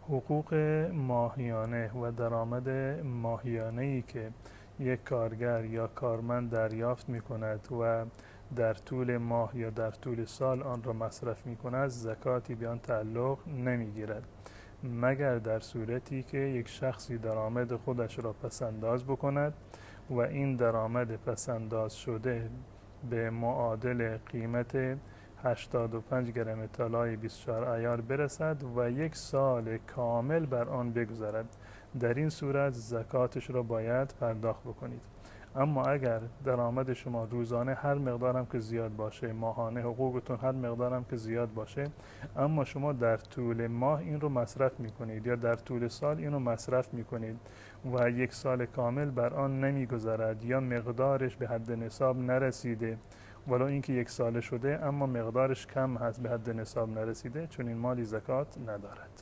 حقوق ماهیانه و درآمد ماهیانه‌ای که یک کارگر یا کارمند دریافت می کند و در طول ماه یا در طول سال آن را مصرف می کند، زکاتی به آن تعلق نمی گیرد، مگر در صورتی که یک شخصی درآمد خودش را پسنداز بکند و این درآمد پسنداز شده به معادل قیمت 85 گرم طلای 24 ایار برسد و یک سال کامل بر آن بگذرد. در این صورت زکاتش را باید پرداخت بکنید. اما اگر درآمد شما روزانه هر مقدارم که زیاد باشه، ماهانه حقوقتون هر مقدارم که زیاد باشه، اما شما در طول ماه این رو مصرف میکنید یا در طول سال این رو مصرف میکنید و یک سال کامل بر آن نمیگذرد یا مقدارش به حد نصاب نرسیده، ولو اینکه یک ساله شده اما مقدارش کم هست، به حد نصاب نرسیده، چون این مالی زکات ندارد.